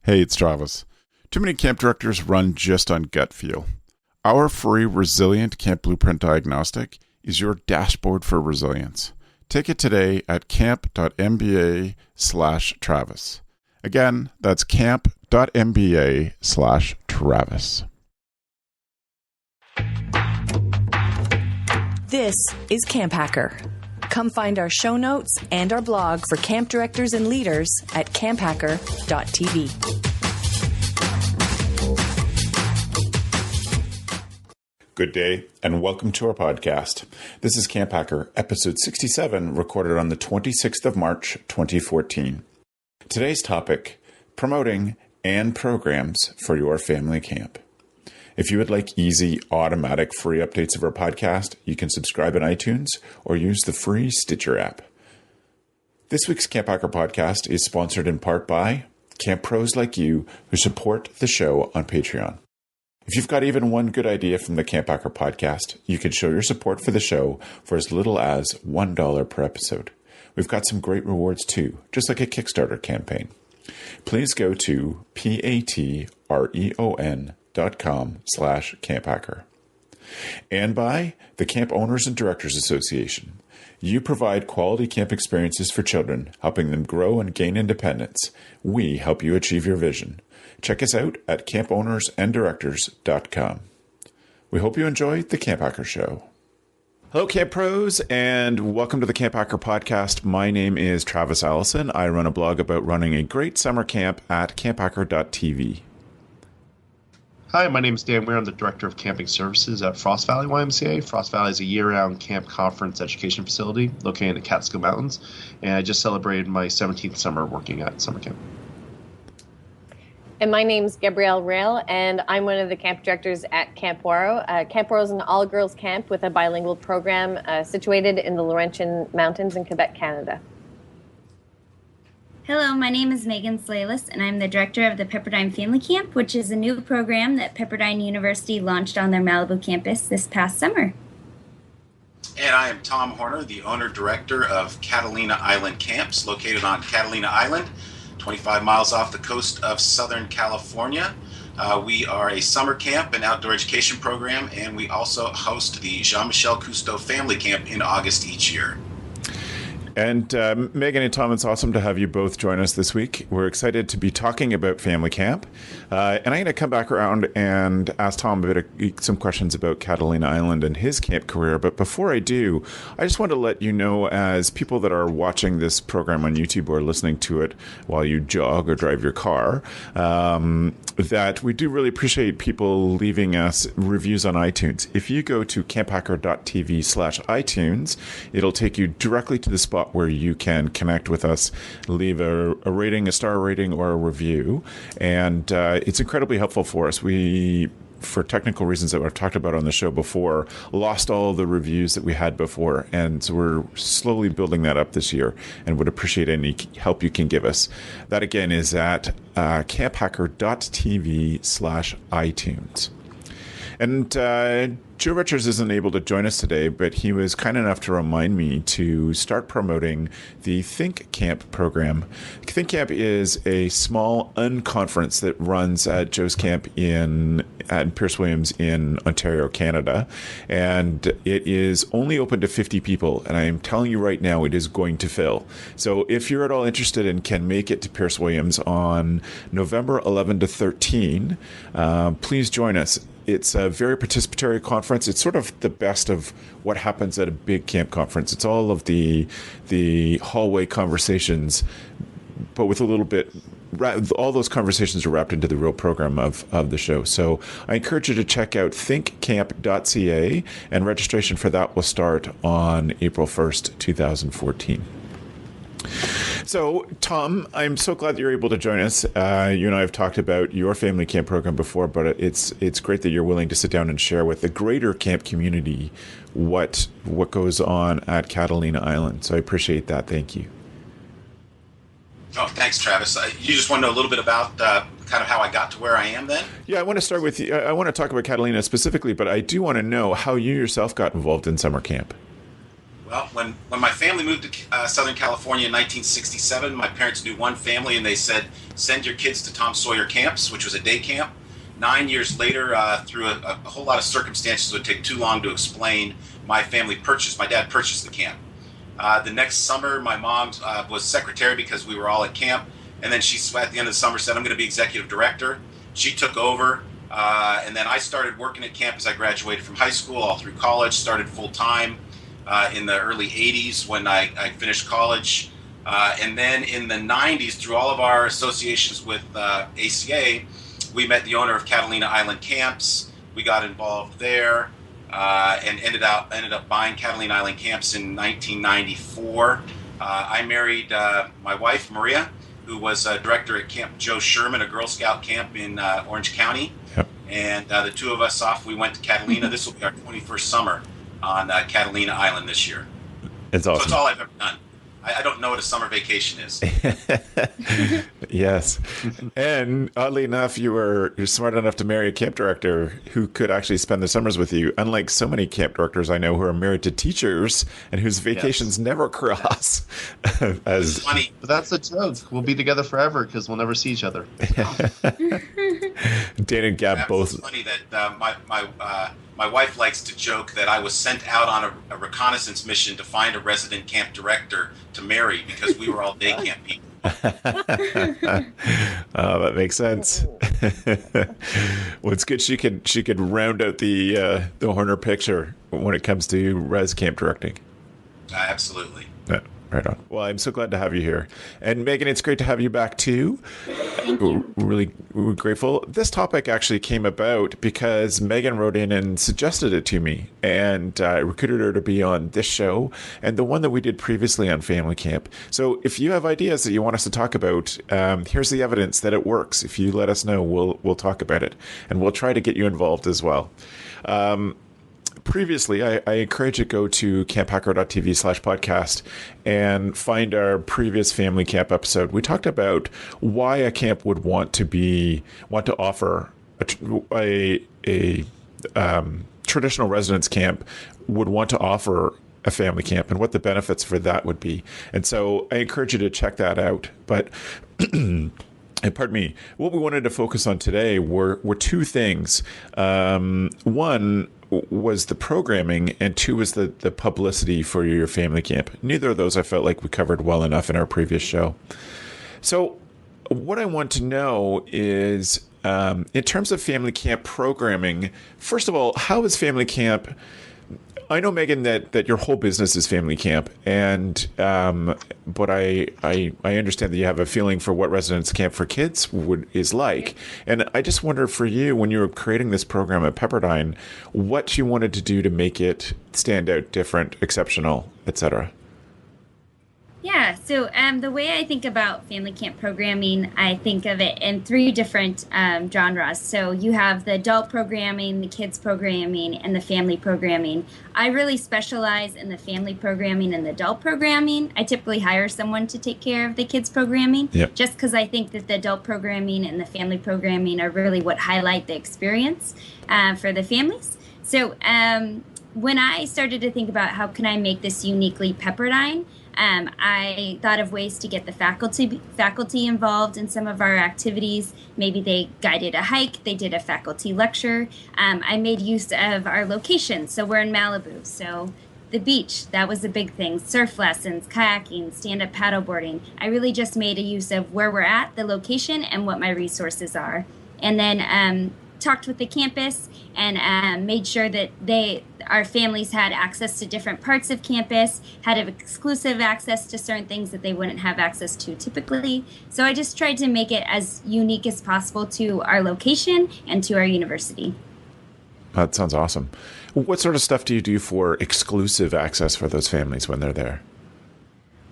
Hey, it's Travis. Too many camp directors run just on gut feel. Our free Resilient Camp Blueprint Diagnostic is your dashboard for resilience. Take it today at camp.mba/Travis. Again, that's camp.mba/Travis. This is CampHacker. Come find our show notes and our blog for camp directors and leaders at camphacker.tv. Good day, and welcome to our podcast. This is CampHacker, episode 67, recorded on the 26th of March, 2014. Today's topic, promoting and programs for your family camp. If you would like easy, automatic, free updates of our podcast, you can subscribe in iTunes or use the free Stitcher app. This week's CampHacker podcast is sponsored in part by camp pros like you who support the show on Patreon. If you've got even one good idea from the CampHacker podcast, you can show your support for the show for as little as $1 per episode. We've got some great rewards too, just like a Kickstarter campaign. Please go to patreon.com/camphacker. And by the Camp Owners and Directors Association. You provide quality camp experiences for children, helping them grow and gain independence. We help you achieve your vision. Check us out at campownersanddirectors.com. We hope you enjoy the CampHacker Show. Hello, Camp Pros, and welcome to the CampHacker Podcast. My name is Travis Allison. I run a blog about running a great summer camp at camphacker.tv. Hi, my name is Dan Weir. I'm the Director of Camping Services at Frost Valley YMCA. Frost Valley is a year-round camp conference education facility located in the Catskill Mountains, and I just celebrated my 17th summer working at summer camp. And my name's Gabrielle Rail, and I'm one of the camp directors at Camp Waro. Camp Waro is an all-girls camp with a bilingual program situated in the Laurentian Mountains in Quebec, Canada. Hello, my name is Megan Slalis, and I'm the director of the Pepperdine Family Camp, which is a new program that Pepperdine University launched on their Malibu campus this past summer. And I am Tom Horner, the owner-director of Catalina Island Camps, located on Catalina Island, 25 miles off the coast of Southern California. We are a summer camp and outdoor education program, and we also host the Jean-Michel Cousteau Family Camp in August each year. And Megan and Tom, it's awesome to have you both join us this week. We're excited to be talking about family camp. And I'm going to come back around and ask Tom some questions about Catalina Island and his camp career. But before I do, I just want to let you know, as people that are watching this program on YouTube or listening to it while you jog or drive your car, that we do really appreciate people leaving us reviews on iTunes. If you go to camphacker.tv/iTunes, it'll take you directly to the spot where you can connect with us, leave a rating, a star rating, or a review. And it's incredibly helpful for us. We, for technical reasons that I've talked about on the show before, lost all the reviews that we had before. And so we're slowly building that up this year and would appreciate any help you can give us. That again is at camphacker.tv/iTunes. And Joe Richards isn't able to join us today, but he was kind enough to remind me to start promoting the Think Camp program. Think Camp is a small unconference that runs at Joe's camp at Pierce Williams in Ontario, Canada. And it is only open to 50 people. And I am telling you right now, it is going to fill. So if you're at all interested and can make it to Pierce Williams on November 11 to 13, please join us. It's a very participatory conference. It's sort of the best of what happens at a big camp conference. It's all of the hallway conversations, but with a little bit, all those conversations are wrapped into the real program of the show. So I encourage you to check out thinkcamp.ca, and registration for that will start on April 1st, 2014. So, Tom, I'm so glad that you're able to join us. You and I have talked about your family camp program before, but it's great that you're willing to sit down and share with the greater camp community what goes on at Catalina Island. So I appreciate that. Thank you. Oh, thanks, Travis. You just want to know a little bit about kind of how I got to where I am then? Yeah, I want to start with you. I want to talk about Catalina specifically, but I do want to know how you yourself got involved in summer camp. Well, when my family moved to Southern California in 1967, my parents knew one family, and they said, send your kids to Tom Sawyer Camps, which was a day camp. 9 years later, through a whole lot of circumstances that would take too long to explain, my dad purchased the camp. The next summer, my mom was secretary because we were all at camp, and then she, at the end of the summer, said, I'm going to be executive director. She took over, and then I started working at camp as I graduated from high school, all through college, started full-time in the early 80s when I finished college. And then in the 90s, through all of our associations with ACA, we met the owner of Catalina Island Camps. We got involved there and ended up buying Catalina Island Camps in 1994. I married my wife, Maria, who was director at Camp Joe Sherman, a Girl Scout camp in Orange County. Yep. And the two of us we went to Catalina. This will be our 21st summer on Catalina Island this year. It's awesome. So it's all I've ever done. I don't know what a summer vacation is. Yes. And oddly enough, you're smart enough to marry a camp director who could actually spend the summers with you, unlike so many camp directors I know who are married to teachers and whose vacations never cross. It's funny. But that's the joke. We'll be together forever because we'll never see each other. Dan and Gab both. It's funny that my wife likes to joke that I was sent out on a reconnaissance mission to find a resident camp director to marry because we were all day camp people. Oh, that makes sense. Well, it's good she could round out the Horner picture when it comes to res camp directing. Absolutely. Yeah, right on. Well, I'm so glad to have you here. And Megan, it's great to have you back too. Thank you. We're grateful. This topic actually came about because Megan wrote in and suggested it to me, and I recruited her to be on this show and the one that we did previously on Family Camp. So if you have ideas that you want us to talk about, here's the evidence that it works. If you let us know, we'll talk about it, and we'll try to get you involved as well. Previously, I encourage you to go to camphacker.tv/podcast and find our previous family camp episode. We talked about why a camp would want to offer a traditional residence camp would want to offer a family camp and what the benefits for that would be. And so I encourage you to check that out. But pardon me, what we wanted to focus on today were two things. One was the programming, and two was the publicity for your family camp. Neither of those I felt like we covered well enough in our previous show. So what I want to know is, in terms of family camp programming, first of all, how is family camp? I know, Megan, that your whole business is family camp, and but I understand that you have a feeling for what residence camp for kids is like. And I just wonder for you, when you were creating this program at Pepperdine, what you wanted to do to make it stand out, different, exceptional, etc. Yeah, so the way I think about family camp programming, I think of it in three different genres. So you have the adult programming, the kids programming, and the family programming. I really specialize in the family programming and the adult programming. I typically hire someone to take care of the kids programming, just because I think that the adult programming and the family programming are really what highlight the experience for the families. So when I started to think about how can I make this uniquely Pepperdine, I thought of ways to get the faculty involved in some of our activities. Maybe they guided a hike, they did a faculty lecture. I made use of our location. So we're in Malibu. So the beach, that was a big thing. Surf lessons, kayaking, stand-up paddleboarding. I really just made a use of where we're at, the location, and what my resources are. And then talked with the campus and made sure that our families had access to different parts of campus, had exclusive access to certain things that they wouldn't have access to typically. So I just tried to make it as unique as possible to our location and to our university. That sounds awesome. What sort of stuff do you do for exclusive access for those families when they're there?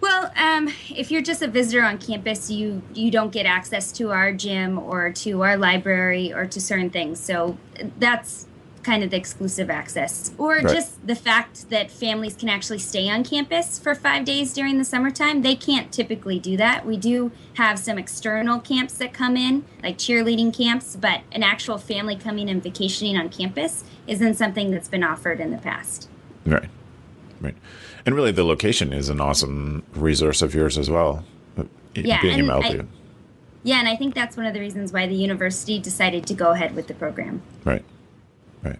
Well, if you're just a visitor on campus, you don't get access to our gym or to our library or to certain things. So that's kind of the exclusive access. Or Right. just the fact that families can actually stay on campus for 5 days during the summertime. They can't typically do that. We do have some external camps that come in, like cheerleading camps, but an actual family coming and vacationing on campus isn't something that's been offered in the past. Right. Right. And really, the location is an awesome resource of yours as well. Yeah, being in and Malibu. and I think that's one of the reasons why the university decided to go ahead with the program. Right. Right.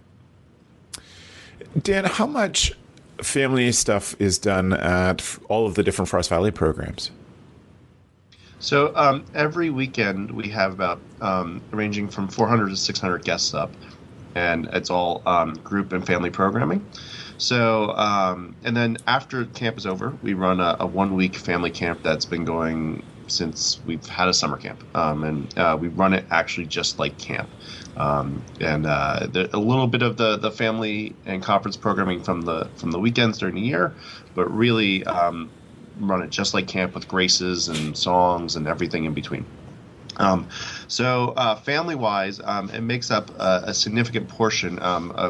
Dan, how much family stuff is done at all of the different Frost Valley programs? So every weekend we have about ranging from 400 to 600 guests up, and it's all group and family programming. So and then after camp is over, we run a 1-week family camp that's been going since we've had a summer camp, and we run it actually just like camp. And a little bit of the family and conference programming from the weekends during the year, but really run it just like camp with graces and songs and everything in between. So family-wise, it makes up a significant portion.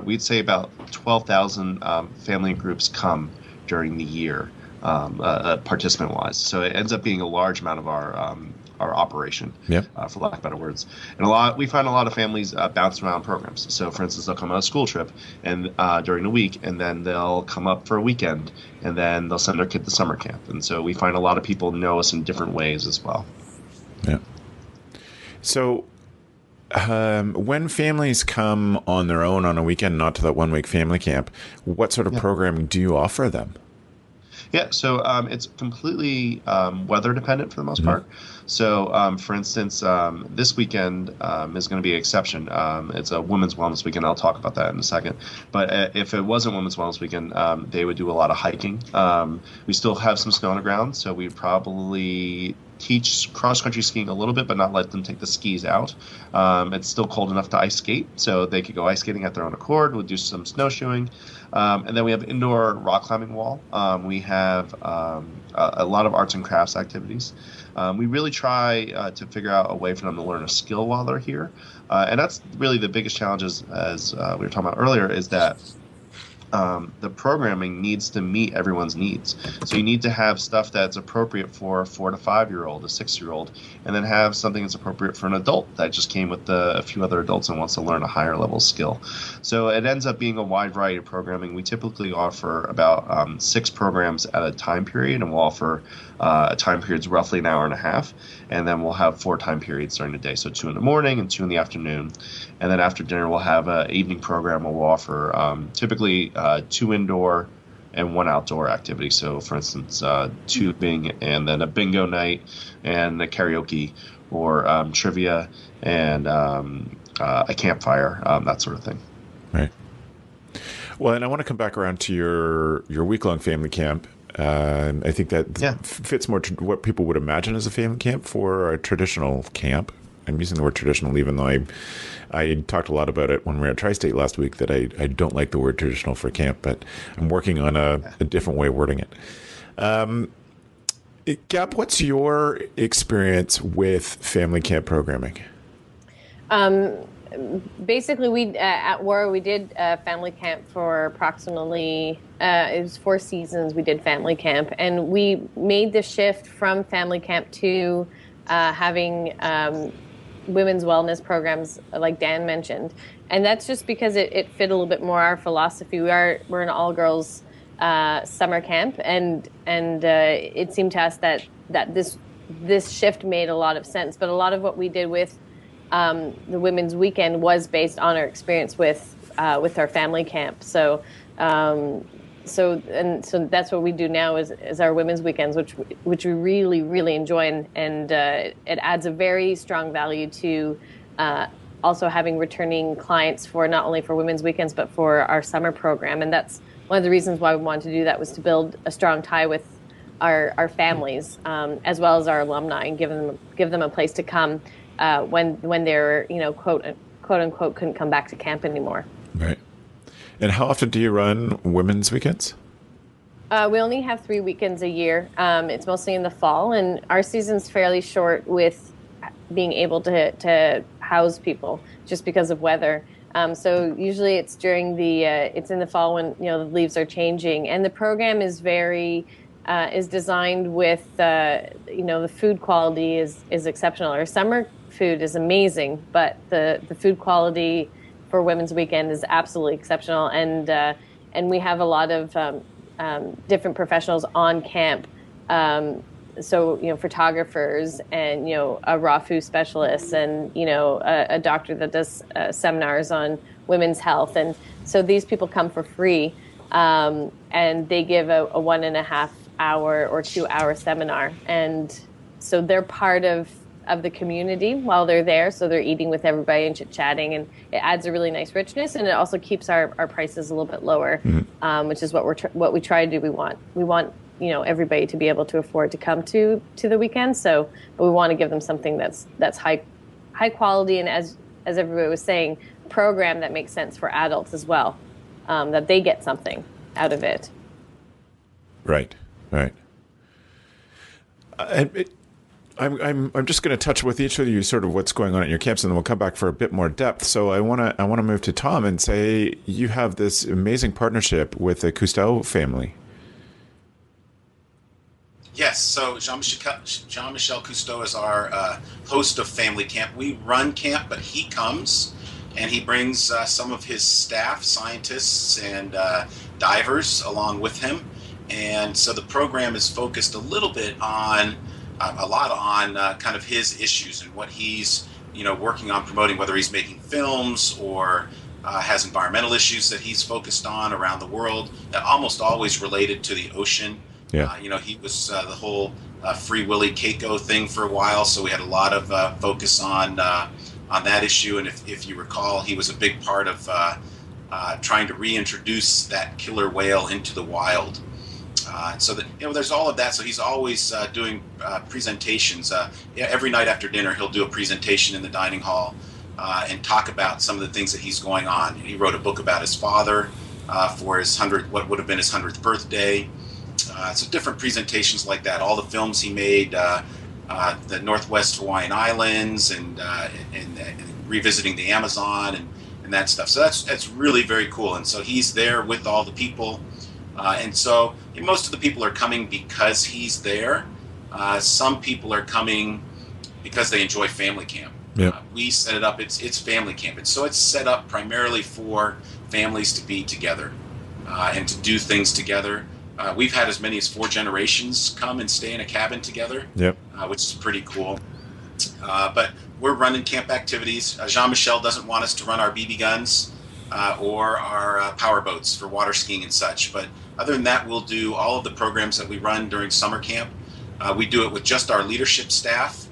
We'd say about 12,000 family groups come during the year, participant-wise. So it ends up being a large amount of our operation, for lack of better words. And we find a lot of families bounce around programs. So, for instance, they'll come on a school trip and during the week, and then they'll come up for a weekend, and then they'll send their kid to summer camp. And so we find a lot of people know us in different ways as well. Yeah. So when families come on their own on a weekend, not to that 1-week family camp, what sort of programming do you offer them? Yeah, so it's completely weather dependent for the most part. So, for instance, this weekend is going to be an exception. It's a Women's Wellness Weekend. I'll talk about that in a second. But if it wasn't Women's Wellness Weekend, they would do a lot of hiking. We still have some snow on the ground, so we'd probably teach cross-country skiing a little bit, but not let them take the skis out. It's still cold enough to ice skate, so they could go ice skating at their own accord. We'll do some snowshoeing. And then we have indoor rock climbing wall. We have a lot of arts and crafts activities. We really try to figure out a way for them to learn a skill while they're here. And that's really the biggest challenge, as we were talking about earlier, is that the programming needs to meet everyone's needs. So you need to have stuff that's appropriate for a 4 to 5-year-old, a 6-year-old, and then have something that's appropriate for an adult that just came with a few other adults and wants to learn a higher level skill. So it ends up being a wide variety of programming. We typically offer about 6 programs at a time period, and we'll offer time periods roughly an hour and a half, and then we'll have 4 time periods during the day, so 2 in the morning and 2 in the afternoon. And then after dinner, we'll have an evening program where we'll offer typically 2 indoor and 1 outdoor activity. So, for instance, tubing, and then a bingo night and a karaoke, or trivia and a campfire, that sort of thing. Right. Well, and I want to come back around to your week-long family camp. I think that fits more to what people would imagine as a family camp for a traditional camp. I'm using the word traditional, even though I talked a lot about it when we were at Tri-State last week, that I don't like the word traditional for camp, but I'm working on a different way of wording it. Gab, what's your experience with family camp programming? Basically, we at Waro, we did family camp for approximately it was 4 seasons. We did family camp, and we made the shift from family camp to having women's wellness programs, like Dan mentioned, and that's just because it fit a little bit more our philosophy. We're an all girls summer camp, and it seemed to us that this shift made a lot of sense. But a lot of what we did with the women's weekend was based on our experience with our family camp. So that's what we do now is our women's weekends, which we really, really enjoy, and it adds a very strong value to also having returning clients for not only for women's weekends but for our summer program. And that's one of the reasons why we wanted to do that, was to build a strong tie with our families as well as our alumni, and give them a place to come when they're, quote unquote couldn't come back to camp anymore. Right. And how often do you run women's weekends? We only have 3 weekends a year. It's mostly in the fall, and our season's fairly short with being able to house people just because of weather. So usually it's during it's in the fall when the leaves are changing, and the program is is designed with the food quality is exceptional. Our summer food is amazing, but the food quality for Women's Weekend is absolutely exceptional, and we have a lot of different professionals on camp. So, photographers and, a raw food specialist and, a doctor that does seminars on women's health. And so these people come for free, and they give a 1.5 hour or 2 hour seminar. And so they're part of the community while they're there. So they're eating with everybody and chit-chatting, and it adds a really nice richness, and it also keeps our prices a little bit lower, which is what we try to do. We want everybody to be able to afford to come to the weekend. So, but we want to give them something that's high quality, and as everybody was saying, program that makes sense for adults as well, that they get something out of it. Right. I'm just going to touch with each of you sort of what's going on at your camps, and then we'll come back for a bit more depth. So I want to move to Tom and say you have this amazing partnership with the Cousteau family. Yes, so Jean-Michel Cousteau is our host of Family Camp. We run camp, but he comes and he brings some of his staff, scientists and divers along with him. And so the program is focused a lot on kind of his issues and what he's working on promoting, whether he's making films or has environmental issues that he's focused on around the world, almost always related to the ocean. Yeah. He was the whole Free Willy Keiko thing for a while, so we had a lot of focus on that issue. And if you recall, he was a big part of trying to reintroduce that killer whale into the wild. So that there's all of that. So he's always doing presentations. Every night after dinner, he'll do a presentation in the dining hall and talk about some of the things that he's going on. He wrote a book about his father for his what would have been his 100th birthday. So different presentations like that. All the films he made, the Northwest Hawaiian Islands, and revisiting the Amazon and that stuff. So that's really very cool. And so he's there with all the people. And so most of the people are coming because he's there. Some people are coming because they enjoy family camp. Yeah. We set it up. It's family camp. And so it's set up primarily for families to be together and to do things together. We've had as many as 4 generations come and stay in a cabin together, which is pretty cool. But we're running camp activities. Jean-Michel doesn't want us to run our BB guns or our power boats for water skiing and such. But other than that, we'll do all of the programs that we run during summer camp. We do it with just our leadership staff.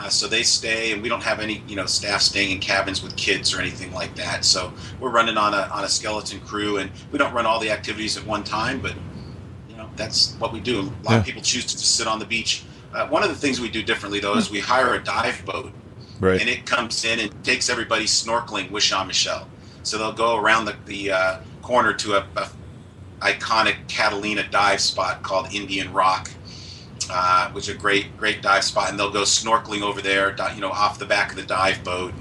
So they stay, and we don't have any staff staying in cabins with kids or anything like that. So we're running on a skeleton crew, and we don't run all the activities at one time, but that's what we do. A lot of people choose to just sit on the beach. One of the things we do differently, though, is we hire a dive boat, and it comes in and takes everybody snorkeling with Jean-Michel. So they'll go around the corner to a iconic Catalina dive spot called Indian Rock, which is a great dive spot, and they'll go snorkeling over there, off the back of the dive boat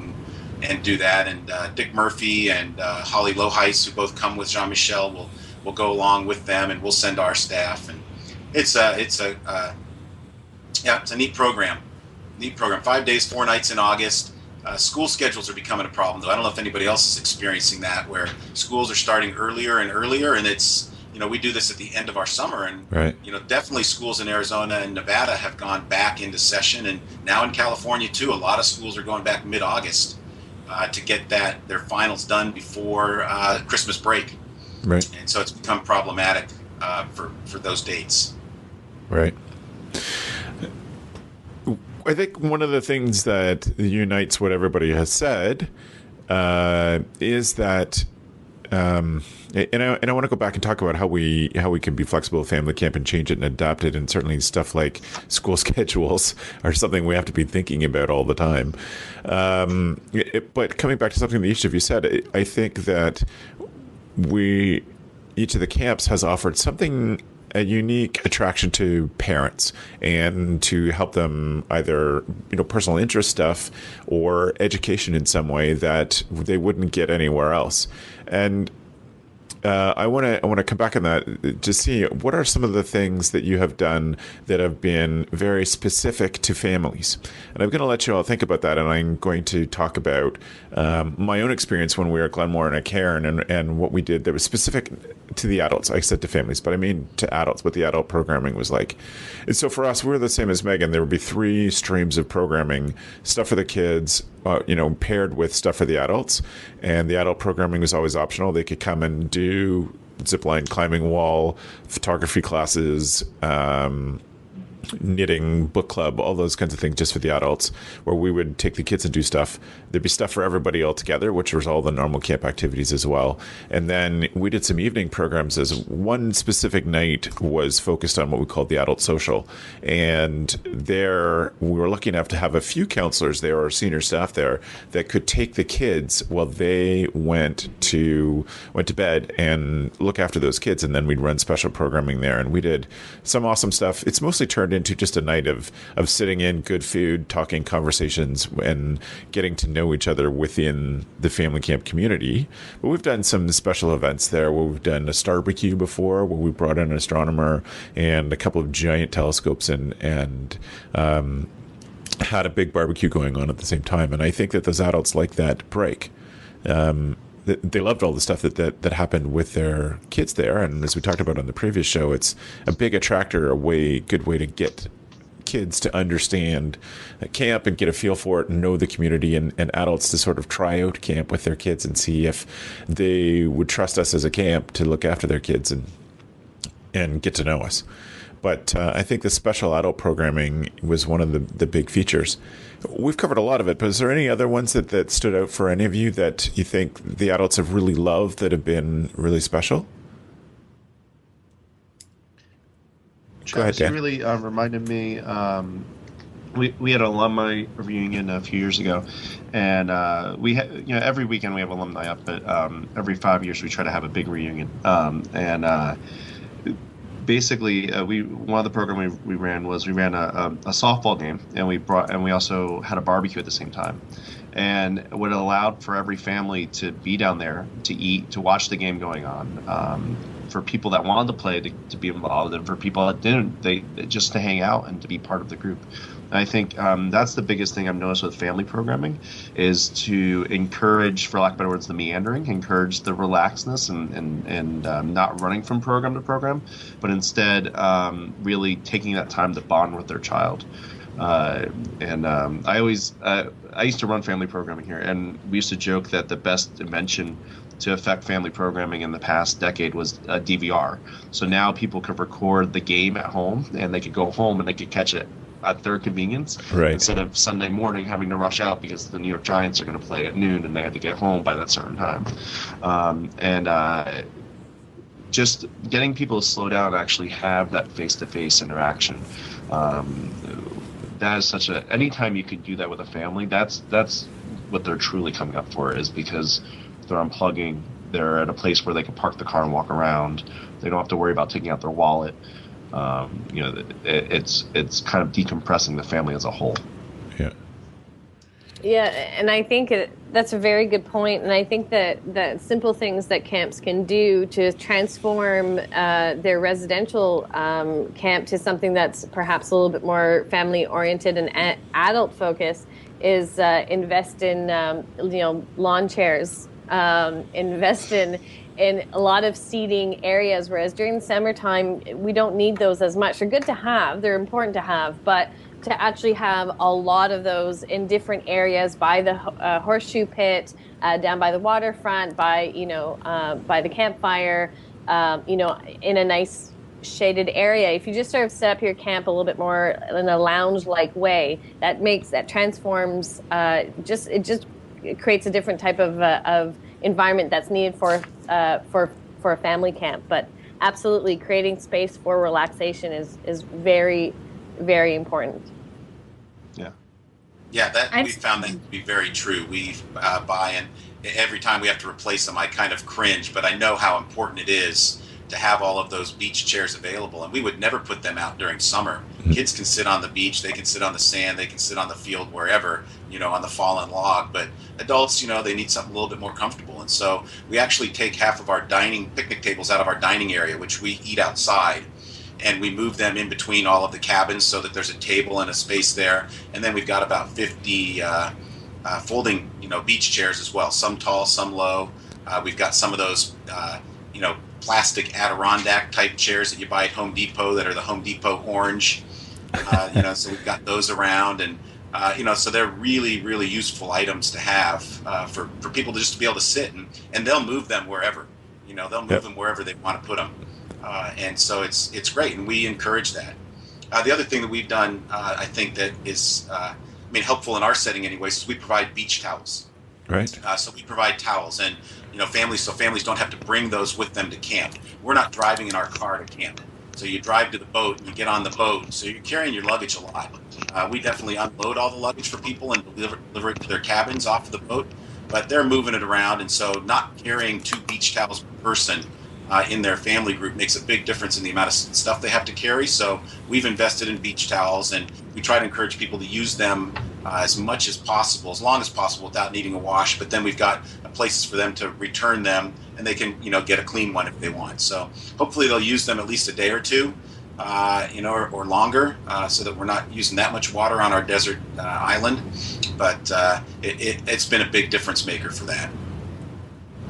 and do that. And Dick Murphy and Holly Loheis, who both come with Jean-Michel, will go along with them, and we'll send our staff. And it's a neat program. 5 days, 4 nights in August. School schedules are becoming a problem, though. I don't know if anybody else is experiencing that, where schools are starting earlier and earlier, and it's we do this at the end of our summer, and definitely schools in Arizona and Nevada have gone back into session, and now in California too, a lot of schools are going back mid-August to get their finals done before Christmas break. Right. And so it's become problematic for those dates. Right. I think one of the things that unites what everybody has said is that, and I want to go back and talk about how we can be flexible with family camp and change it and adapt it, and certainly stuff like school schedules are something we have to be thinking about all the time. But coming back to something that each of you said, I think that each of the camps has offered a unique attraction to parents, and to help them either personal interest stuff or education in some way that they wouldn't get anywhere else. And I want to come back on that to see what are some of the things that you have done that have been very specific to families. And I'm going to let you all think about that, and I'm going to talk about my own experience when we were at Glenmore and at Cairn, and what we did that was specific to the adults. I said to families, but I mean to adults, what the adult programming was like. And so for us, we were the same as Megan. There would be 3 streams of programming, stuff for the kids, paired with stuff for the adults. And the adult programming was always optional. They could come and do zipline, climbing wall, photography classes, knitting, book club, all those kinds of things just for the adults, where we would take the kids and do stuff. There'd be stuff for everybody all together, which was all the normal camp activities as well. And then we did some evening programs as one specific night was focused on what we called the adult social. And there we were lucky enough to have a few counselors there or senior staff there that could take the kids while they went to bed and look after those kids. And then we'd run special programming there. And we did some awesome stuff. It's mostly turned into just a night of sitting in, good food, talking, conversations, and getting to know each other within the family camp community. But we've done some special events there where we've done a Starbecue before, where we brought in an astronomer and a couple of giant telescopes and had a big barbecue going on at the same time. And I think that those adults like that break. They loved all the stuff that happened with their kids there. And as we talked about on the previous show, it's a big attractor, good way to get kids to understand camp and get a feel for it and know the community, and adults to sort of try out camp with their kids and see if they would trust us as a camp to look after their kids and get to know us. But I think the special adult programming was one of the big features. We've covered a lot of it, but is there any other ones that stood out for any of you that you think the adults have really loved that have been really special? Go ahead, Dan. It really reminded me, we had an alumni reunion a few years ago, and we had, every weekend we have alumni up, but every 5 years we try to have a big reunion. Basically, one of the programs we ran a softball game, and we also had a barbecue at the same time, and what it allowed for every family to be down there to eat, to watch the game going on, for people that wanted to play to be involved, and for people that didn't, they just to hang out and to be part of the group. And I think that's the biggest thing I've noticed with family programming is to encourage, for lack of better words, the meandering, encourage the relaxedness and not running from program to program, but instead really taking that time to bond with their child. I used to run family programming here, and we used to joke that the best invention to affect family programming in the past decade was a DVR. So now people could record the game at home, and they could go home and they could catch it at their convenience, right, instead of Sunday morning having to rush out because the New York Giants are going to play at noon and they had to get home by that certain time. Just getting people to slow down and actually have that face-to-face interaction. That is such a, anytime you could do that with a family, that's what they're truly coming up for, is because they're unplugging, they're at a place where they can park the car and walk around, they don't have to worry about taking out their wallet. It's kind of decompressing the family as a whole. Yeah, and I think that's a very good point. And I think that simple things that camps can do to transform their residential camp to something that's perhaps a little bit more family-oriented and adult-focused is invest in lawn chairs, invest in a lot of seating areas, whereas during the summertime, we don't need those as much. They're good to have, they're important to have, but to actually have a lot of those in different areas, by the horseshoe pit, down by the waterfront, by the campfire, in a nice shaded area. If you just sort of set up your camp a little bit more in a lounge-like way, that transforms. It creates a different type of environment that's needed for a family camp. But absolutely, creating space for relaxation is very, very important. Yeah, that we found that to be very true. We buy, and every time we have to replace them, I kind of cringe, but I know how important it is to have all of those beach chairs available, and we would never put them out during summer. Mm-hmm. Kids can sit on the beach, they can sit on the sand, they can sit on the field, wherever, on the fallen log, but adults, they need something a little bit more comfortable, and so we actually take half of our picnic tables out of our dining area, which we eat outside, and we move them in between all of the cabins so that there's a table and a space there. And then we've got about 50 folding, beach chairs as well. Some tall, some low. We've got some of those, plastic Adirondack type chairs that you buy at Home Depot that are the Home Depot orange. So we've got those around, and so they're really, really useful items to have for people to be able to sit, and they'll move them wherever. They'll move them wherever they want to put them, and so it's great, and we encourage that. The other thing that we've done, I think that is, helpful in our setting anyways, is we provide beach towels. Right. So we provide towels, and families don't have to bring those with them to camp. We're not driving in our car to camp. So you drive to the boat and you get on the boat. So you're carrying your luggage a lot. We definitely unload all the luggage for people and deliver it to their cabins off of the boat. But they're moving it around, and so not carrying 2 beach towels per person in their family group makes a big difference in the amount of stuff they have to carry. So we've invested in beach towels, and we try to encourage people to use them as much as possible, as long as possible, without needing a wash. But then we've got places for them to return them, and they can get a clean one if they want. So hopefully they'll use them at least a day or two, or longer, so that we're not using that much water on our desert island. But it's been a big difference maker for that.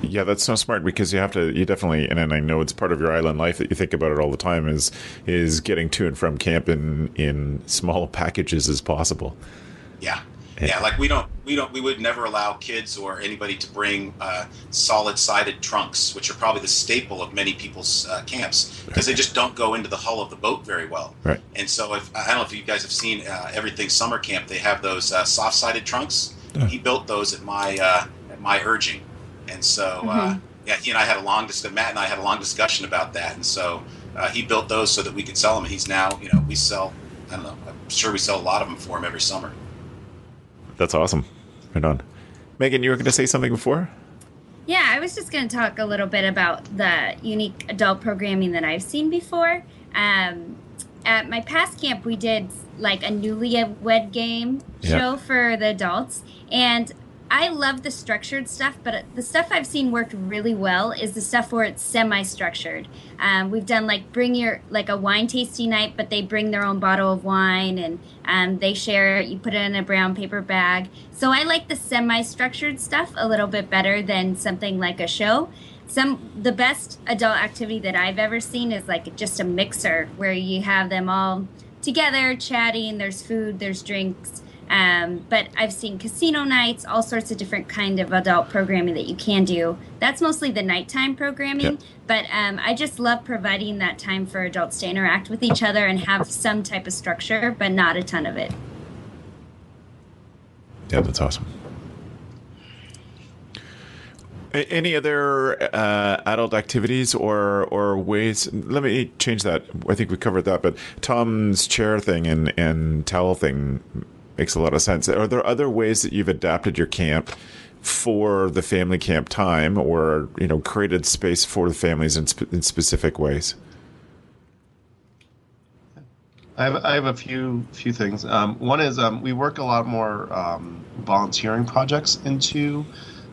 Yeah, that's so smart, because you definitely, and I know it's part of your island life that you think about it all the time, is getting to and from camp in small packages as possible. Yeah. Like we would never allow kids or anybody to bring solid-sided trunks, which are probably the staple of many people's camps, because they just don't go into the hull of the boat very well. Right. And so I don't know if you guys have seen Everything Summer Camp, they have those soft-sided trunks. Oh. He built those at my urging. And so, he and I had Matt and I had a long discussion about that. And so he built those so that we could sell them. And he's now, we sell, I'm sure we sell a lot of them for him every summer. That's awesome. Right on. Megan, you were going to say something before? Yeah, I was just going to talk a little bit about the unique adult programming that I've seen before. At my past camp, we did like a newlywed game show for the adults. And I love the structured stuff, but the stuff I've seen worked really well is the stuff where it's semi-structured. We've done like a wine tasting night, but they bring their own bottle of wine and they share it. You put it in a brown paper bag. So I like the semi-structured stuff a little bit better than something like a show. The best adult activity that I've ever seen is like just a mixer where you have them all together chatting. There's food, there's drinks. But I've seen casino nights, all sorts of different kind of adult programming that you can do. That's mostly the nighttime programming, but I just love providing that time for adults to interact with each other and have some type of structure, but not a ton of it. Yeah, that's awesome. Any other adult activities or ways? Let me change that. I think we covered that, but Tom's chair thing and towel thing makes a lot of sense. Are there other ways that you've adapted your camp for the family camp time, or created space for the families in specific ways? I have a few things. One is we work a lot more volunteering projects into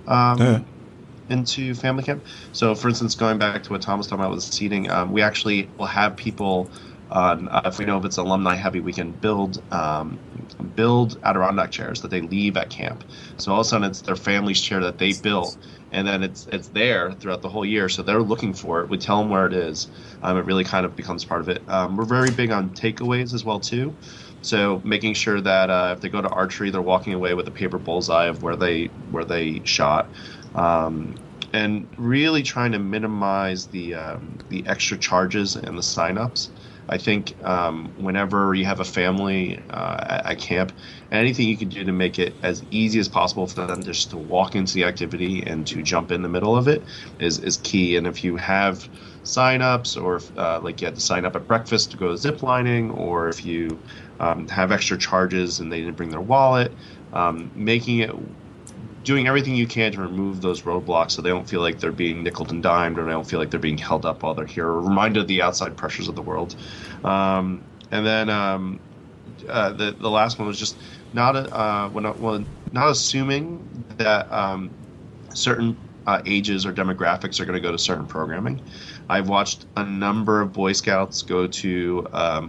family camp. So, for instance, going back to what Tom was talking about with the seating, we actually will have people. If we know if it's alumni heavy, we can build Adirondack chairs that they leave at camp. So all of a sudden it's their family's chair that they built, and then it's there throughout the whole year. So they're looking for it. We tell them where it is. It really kind of becomes part of it. We're very big on takeaways as well too. So making sure that if they go to archery, they're walking away with a paper bullseye of where they shot. And really trying to minimize the extra charges and the signups. I think whenever you have a family at camp, anything you can do to make it as easy as possible for them just to walk into the activity and to jump in the middle of it is key. And if you have signups, or if, like you had to sign up at breakfast to go zip lining, or if you have extra charges and they didn't bring their wallet, doing everything you can to remove those roadblocks so they don't feel like they're being nickeled and dimed, or they don't feel like they're being held up while they're here, or reminded of the outside pressures of the world. And then the last one was just not assuming that certain ages or demographics are going to go to certain programming. I've watched a number of Boy Scouts go to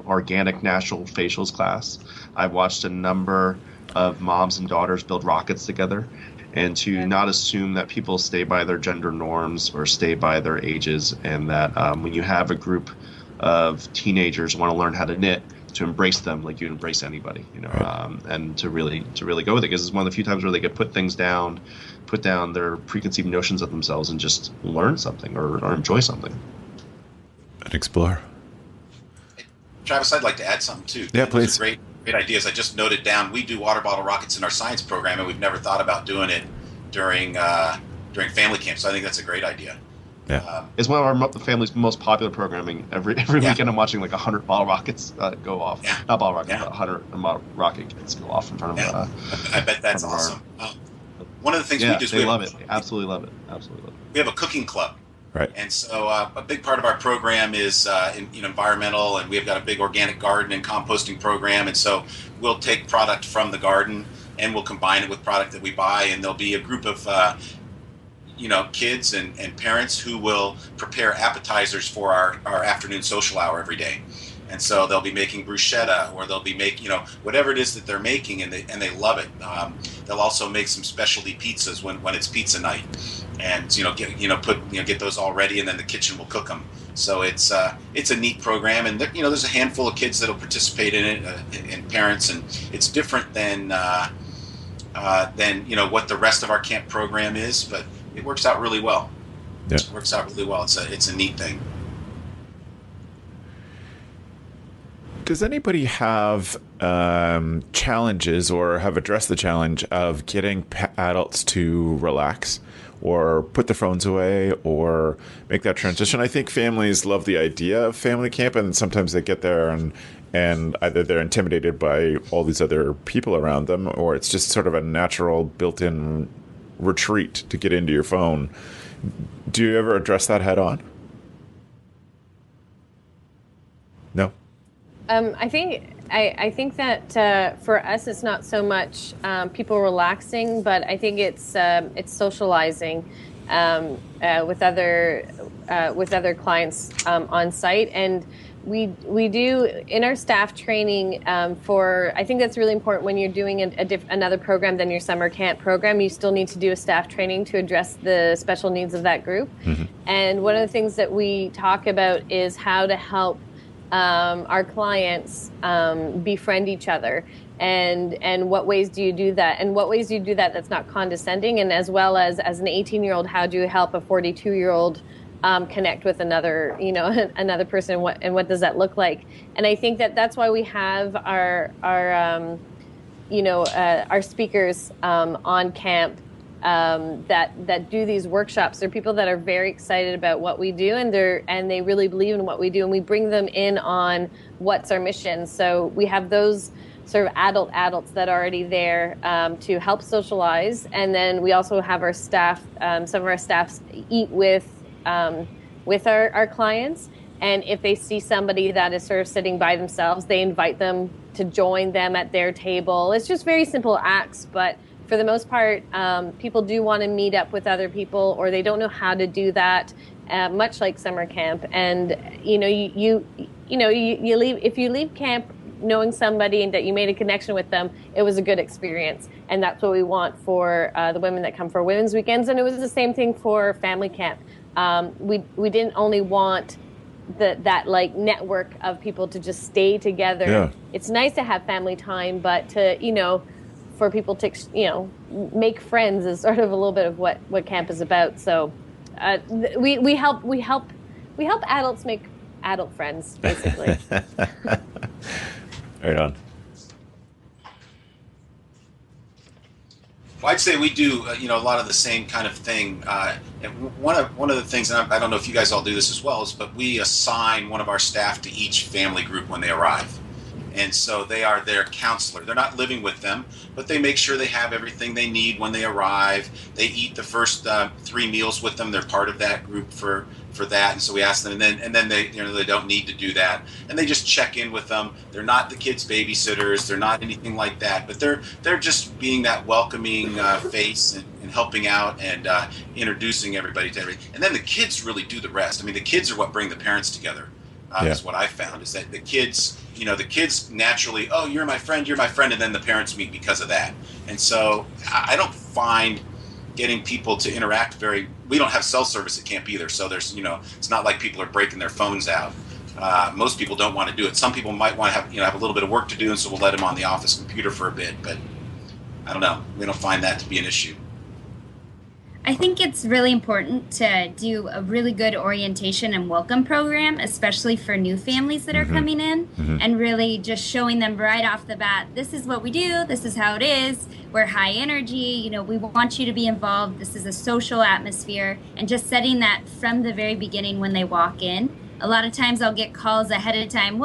organic natural facials class. I've watched a number of moms and daughters build rockets together, and to not assume that people stay by their gender norms or stay by their ages, and that when you have a group of teenagers who want to learn how to knit, to embrace them like you embrace anybody, and to really go with it, because it's one of the few times where they could put down their preconceived notions of themselves and just learn something or enjoy something. And explore. Travis, I'd like to add something too. Yeah, please. Those are great ideas. I just noted down. We do water bottle rockets in our science program, and we've never thought about doing it during family camp. So I think that's a great idea. Yeah, it's one of the family's most popular programming. Every weekend, I'm watching like 100 bottle rockets go off. Yeah. Not bottle rockets, but 100 rocket kits go off in front of. I bet that's awesome. One of the things we do is they love it. Absolutely love it. We have a cooking club. Right. And so a big part of our program is environmental, and we've got a big organic garden and composting program. And so we'll take product from the garden and we'll combine it with product that we buy. And there'll be a group of kids and parents who will prepare appetizers for our afternoon social hour every day. And so they'll be making bruschetta, or they'll be making, whatever it is that they're making, and they love it. They'll also make some specialty pizzas when it's pizza night, and get those all ready, and then the kitchen will cook them. So it's a neat program, and there's a handful of kids that'll participate in it, and parents, and it's different than what the rest of our camp program is, but it works out really well. Yeah. It works out really well. It's a neat thing. Does anybody have challenges or have addressed the challenge of getting adults to relax or put their phones away or make that transition? I think families love the idea of family camp, and sometimes they get there and either they're intimidated by all these other people around them, or it's just sort of a natural built-in retreat to get into your phone. Do you ever address that head on? No? I think that for us, it's not so much people relaxing, but I think it's socializing with other clients on site, and we do in our staff training I think that's really important when you're doing another program than your summer camp program. You still need to do a staff training to address the special needs of that group. Mm-hmm. And one of the things that we talk about is how to help our clients befriend each other, and what ways do you do that, and what ways do you do that that's not condescending, and as well as an 18-year-old, how do you help a 42-year-old connect with another person, and what does that look like? And I think that's why we have our speakers on camp that do these workshops. They're people that are very excited about what we do, and they really believe in what we do, and we bring them in on what's our mission. So we have those sort of adults that are already there to help socialize, and then we also have our staff. Some of our staffs eat with our clients, and if they see somebody that is sort of sitting by themselves, they invite them to join them at their table. It's just very simple acts, but for the most part, people do want to meet up with other people, or they don't know how to do that, much like summer camp. And you leave, if you leave camp knowing somebody and that you made a connection with them, it was a good experience. And that's what we want for the women that come for women's weekends. And it was the same thing for family camp. We didn't only want that like network of people to just stay together. Yeah. It's nice to have family time, but to for people to make friends is sort of a little bit of what camp is about. So we help adults make adult friends, basically. Right on. Well, I'd say we do a lot of the same kind of thing. And one of the things, and I don't know if you guys all do this as well, is but we assign one of our staff to each family group when they arrive. And so they are their counselor. They're not living with them, but they make sure they have everything they need when they arrive. They eat the first 3 meals with them. They're part of that group for that. And so we ask them, and then they they don't need to do that. And they just check in with them. They're not the kids' babysitters. They're not anything like that. But they're just being that welcoming face and helping out and introducing everybody to everything. And then the kids really do the rest. I mean, the kids are what bring the parents together. Is what I found, is that the kids naturally, oh, you're my friend, and then the parents meet because of that. And so I don't find getting people to interact we don't have cell service at camp either, so there's, it's not like people are breaking their phones out. Most people don't want to do it. Some people might want to have a little bit of work to do, and so we'll let them on the office computer for a bit, but I don't know. We don't find that to be an issue. I think it's really important to do a really good orientation and welcome program, especially for new families that are coming in, and really just showing them right off the bat, this is what we do, this is how it is, we're high energy, we want you to be involved, this is a social atmosphere, and just setting that from the very beginning when they walk in. A lot of times I'll get calls ahead of time,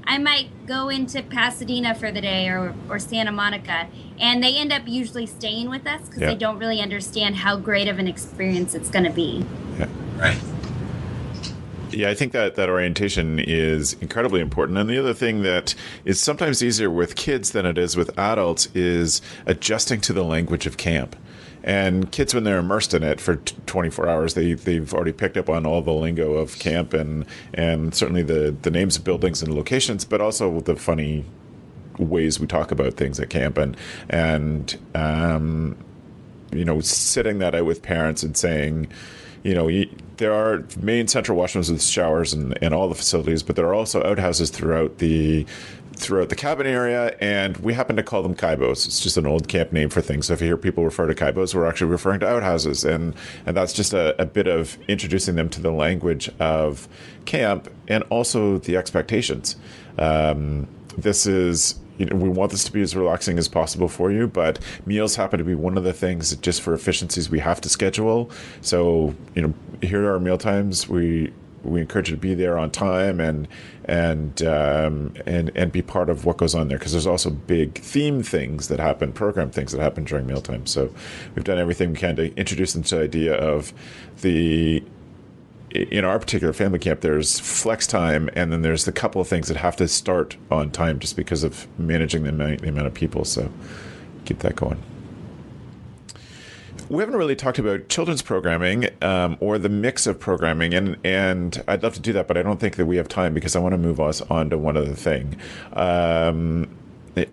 I might go into Pasadena for the day or Santa Monica, and they end up usually staying with us because they don't really understand how great of an experience it's going to be. Yeah. Right. Yeah, I think that orientation is incredibly important. And the other thing that is sometimes easier with kids than it is with adults is adjusting to the language of camp. And kids, when they're immersed in it for 24 hours, they've already picked up on all the lingo of camp and certainly the names of buildings and locations, but also the funny ways we talk about things at camp and sitting that out with parents and saying, there are main central washrooms with showers and all the facilities, but there are also outhouses throughout the cabin area, and we happen to call them kaibos. It's just an old camp name for things. So if you hear people refer to kaibos, we're actually referring to outhouses, and that's just a bit of introducing them to the language of camp and also the expectations. This is, we want this to be as relaxing as possible for you, but meals happen to be one of the things that just for efficiencies we have to schedule. So, here are our meal times. We encourage you to be there on time and be part of what goes on there, because there's also big theme things that happen, program things that happen during mealtime. So we've done everything we can to introduce them to the idea of in our particular family camp, there's flex time, and then there's the couple of things that have to start on time just because of managing the amount of people. So keep that going. We haven't really talked about children's programming or the mix of programming, and I'd love to do that, but I don't think that we have time because I want to move us on to one other thing.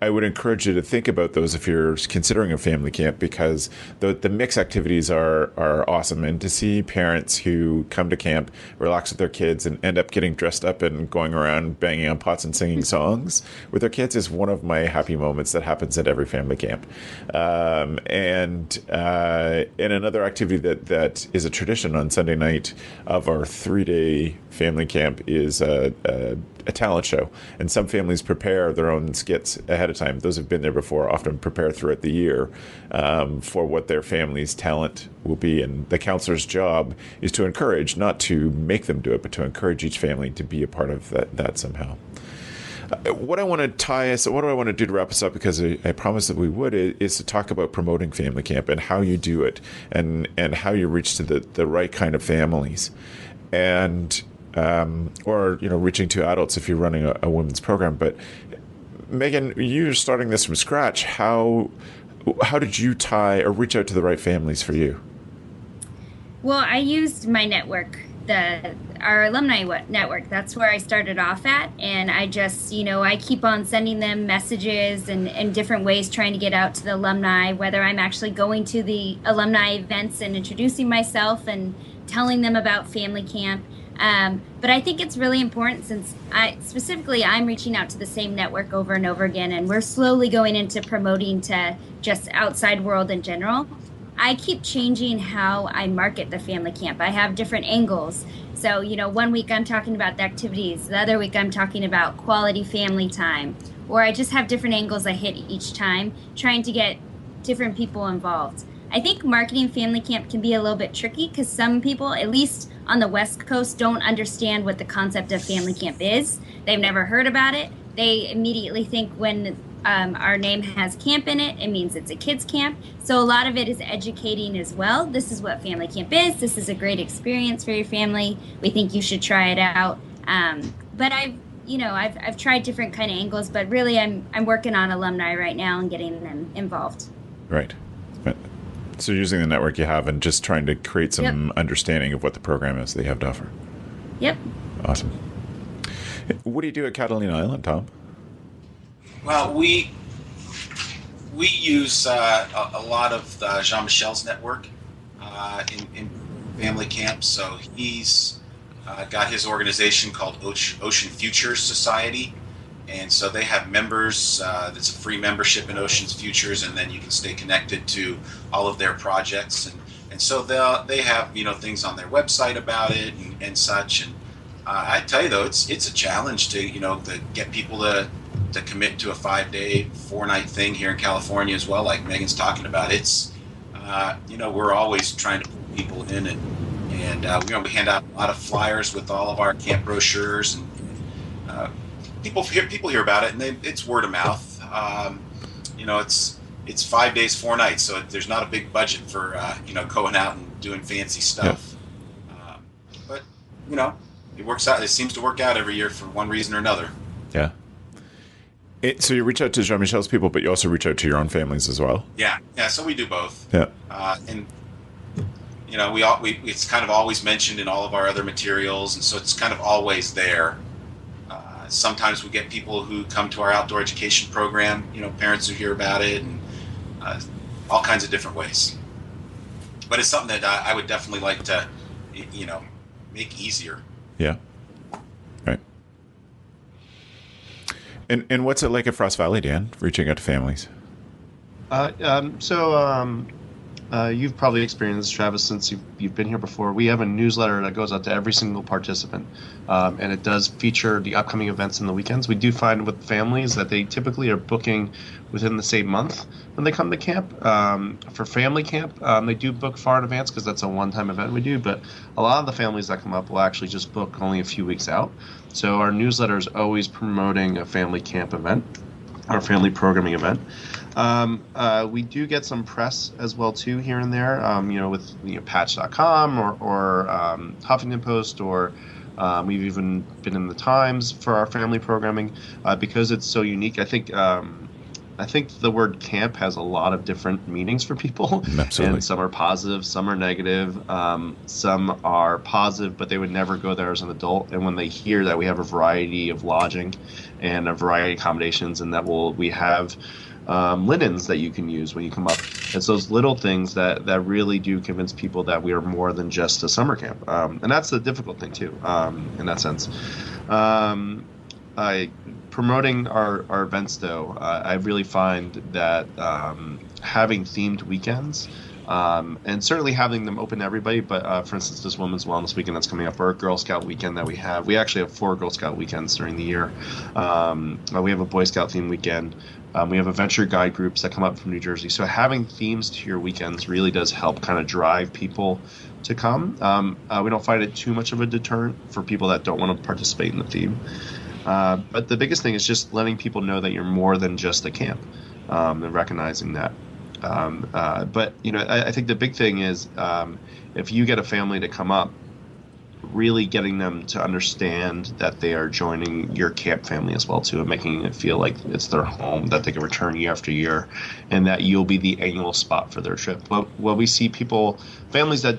I would encourage you to think about those if you're considering a family camp, because the mix activities are awesome. And to see parents who come to camp, relax with their kids, and end up getting dressed up and going around banging on pots and singing songs with their kids is one of my happy moments that happens at every family camp. And another activity that is a tradition on Sunday night of our 3-day family camp is a talent show. And some families prepare their own skits ahead of time. Those who've been there before often prepare throughout the year for what their family's talent will be. And the counselor's job is to encourage, not to make them do it, but to encourage each family to be a part of that somehow. What do I want to do to wrap us up, because I promised that we would, is to talk about promoting family camp and how you do it and how you reach to the right kind of families. And or reaching to adults if you're running a women's program. But Megan, you're starting this from scratch. How did you tie or reach out to the right families for you? Well, I used my network, our alumni network. That's where I started off at, and I just I keep on sending them messages and different ways trying to get out to the alumni, whether I'm actually going to the alumni events and introducing myself and telling them about family camp. But I think it's really important, since I'm reaching out to the same network over and over again, and we're slowly going into promoting to just outside world in general. I keep changing how I market the family camp. I have different angles. So, 1 week I'm talking about the activities, the other week I'm talking about quality family time, or I just have different angles I hit each time, trying to get different people involved. I think marketing family camp can be a little bit tricky because some people, at least on the West Coast, don't understand what the concept of family camp is. They've never heard about it. They immediately think when our name has camp in it, it means it's a kids camp. So a lot of it is educating as well. This is what family camp is. This is a great experience for your family. We think you should try it out. But I've tried different kind of angles, but really I'm working on alumni right now and getting them involved. Right. So using the network you have and just trying to create some understanding of what the program is that you have to offer. Yep. Awesome. What do you do at Catalina Island, Tom? Well, we use a lot of Jean-Michel's network in family camps. So he's got his organization called Ocean Futures Society. And so they have members. It's a free membership in Ocean's Futures, and then you can stay connected to all of their projects. And so they have things on their website about it and such. And I tell you though, it's a challenge to to get people to commit to a 5-day, 4-night thing here in California as well. Like Megan's talking about, it's we're always trying to put people in, and we hand out a lot of flyers with all of our camp brochures, and people hear about it, and it's word of mouth. It's 5 days, 4 nights, so there's not a big budget for going out and doing fancy stuff. Yeah. But it works out. It seems to work out every year for one reason or another. Yeah. So you reach out to Jean-Michel's people, but you also reach out to your own families as well. Yeah. So we do both. Yeah. And it's kind of always mentioned in all of our other materials, and so it's kind of always there. Sometimes we get people who come to our outdoor education program, parents who hear about it, and all kinds of different ways. But it's something that I would definitely like to, make easier. Yeah. Right. And what's it like at Frost Valley, Dan, reaching out to families? You've probably experienced this, Travis, since you've been here before. We have a newsletter that goes out to every single participant, and it does feature the upcoming events in the weekends. We do find with families that they typically are booking within the same month when they come to camp. For family camp, they do book far in advance because that's a one-time event we do, but a lot of the families that come up will actually just book only a few weeks out. So our newsletter is always promoting a family camp event, our family programming event. We do get some press as well too here and there, with Patch.com or Huffington Post, or we've even been in the Times for our family programming because it's so unique. I think the word camp has a lot of different meanings for people. Absolutely. And some are positive, some are negative, some are positive, but they would never go there as an adult. And when they hear that we have a variety of lodging and a variety of accommodations, and that we have linens that you can use when you come up, it's those little things that really do convince people that we are more than just a summer camp. And that's the difficult thing too, in that sense. Promoting our events, though, I really find that having themed weekends, and certainly having them open to everybody, but for instance, this Women's Wellness Weekend that's coming up, or a Girl Scout weekend that we actually have 4 Girl Scout weekends during the year. We have a Boy Scout themed weekend. We have adventure guide groups that come up from New Jersey. So having themes to your weekends really does help kind of drive people to come. We don't find it too much of a deterrent for people that don't want to participate in the theme. But the biggest thing is just letting people know that you're more than just a camp, and recognizing that. But I think the big thing is if you get a family to come up, really getting them to understand that they are joining your camp family as well too, and making it feel like it's their home, that they can return year after year, and that you'll be the annual spot for their trip. Well, we see families that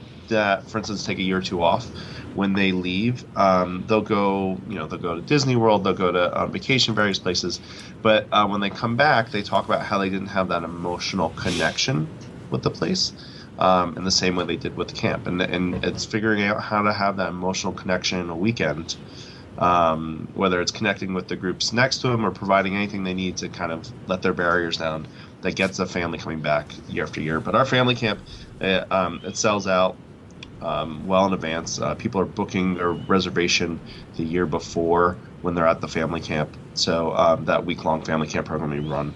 for instance take a year or two off. When they leave, they'll go to Disney World, they'll go to vacation various places, but when they come back, they talk about how they didn't have that emotional connection with the place in the same way they did with camp, and it's figuring out how to have that emotional connection in a weekend, whether it's connecting with the groups next to them or providing anything they need to kind of let their barriers down, that gets a family coming back year after year. But our family camp, it sells out well in advance. People are booking their reservation the year before when they're at the family camp. So that week-long family camp program we run.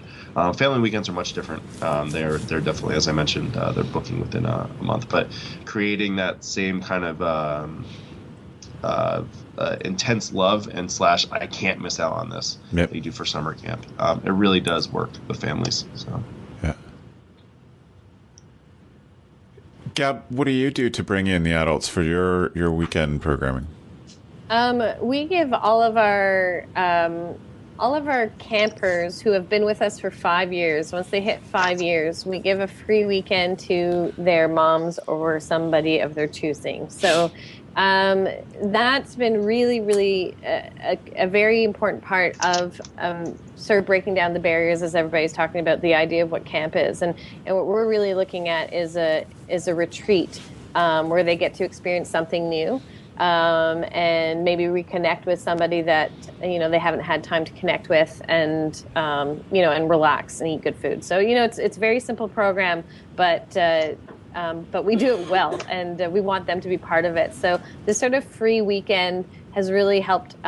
Family weekends are much different. They're definitely, as I mentioned, they're booking within a month. But creating that same kind of intense love and / I can't miss out on this that you do for summer camp. It really does work with families. So. Yeah. Gab, what do you do to bring in the adults for your weekend programming? We give all of our all of our campers who have been with us for 5 years, once they hit 5 years, we give a free weekend to their moms or somebody of their choosing. So that's been really, really a very important part of sort of breaking down the barriers, as everybody's talking about the idea of what camp is. And what we're really looking at is a retreat where they get to experience something new. And maybe reconnect with somebody that, they haven't had time to connect with, and, and relax and eat good food. So, it's a very simple program, but we do it well, and we want them to be part of it. So this sort of free weekend has really helped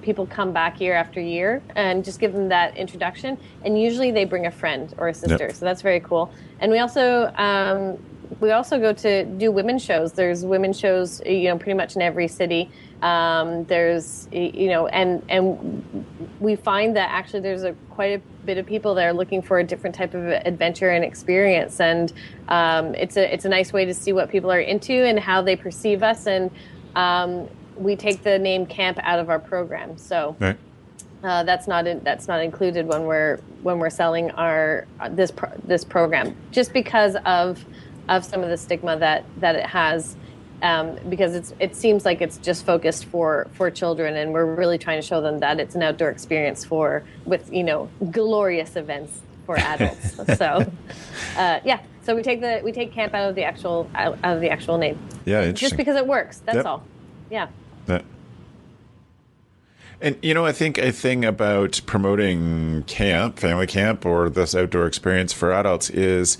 people come back year after year and just give them that introduction. And usually they bring a friend or a sister. Yep. So that's very cool. And we also go to do women's shows. There's women's shows, pretty much in every city. There's, and we find that actually there's quite a bit of people that are looking for a different type of adventure and experience. And it's a nice way to see what people are into and how they perceive us. And we take the name camp out of our program. So right. That's not included when we're selling this program, just because of some of the stigma that it has, because it seems like it's just focused for children, and we're really trying to show them that it's an outdoor experience with glorious events for adults. So so we take camp out of the actual name. Yeah, interesting. Just because it works. That's all. Yeah. And I think a thing about promoting camp, family camp, or this outdoor experience for adults is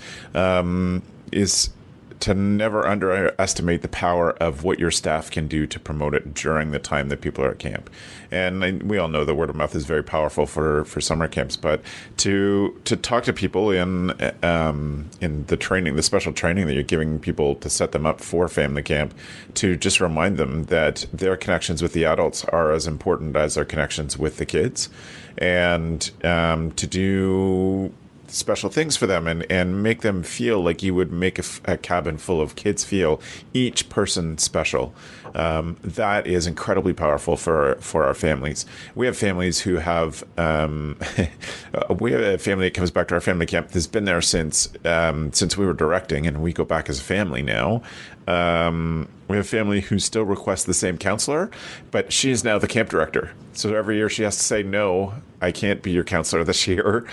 to never underestimate the power of what your staff can do to promote it during the time that people are at camp. And we all know that word of mouth is very powerful for summer camps, but to talk to people in the training, the special training that you're giving people to set them up for family camp, to just remind them that their connections with the adults are as important as their connections with the kids, and to do special things for them and make them feel like you would make a cabin full of kids feel, each person special. That is incredibly powerful for our families. We have families who have we have a family that comes back to our family camp that's been there since we were directing, and we go back as a family now. We have a family who still requests the same counselor, but she is now the camp director. So every year she has to say, no, I can't be your counselor this year.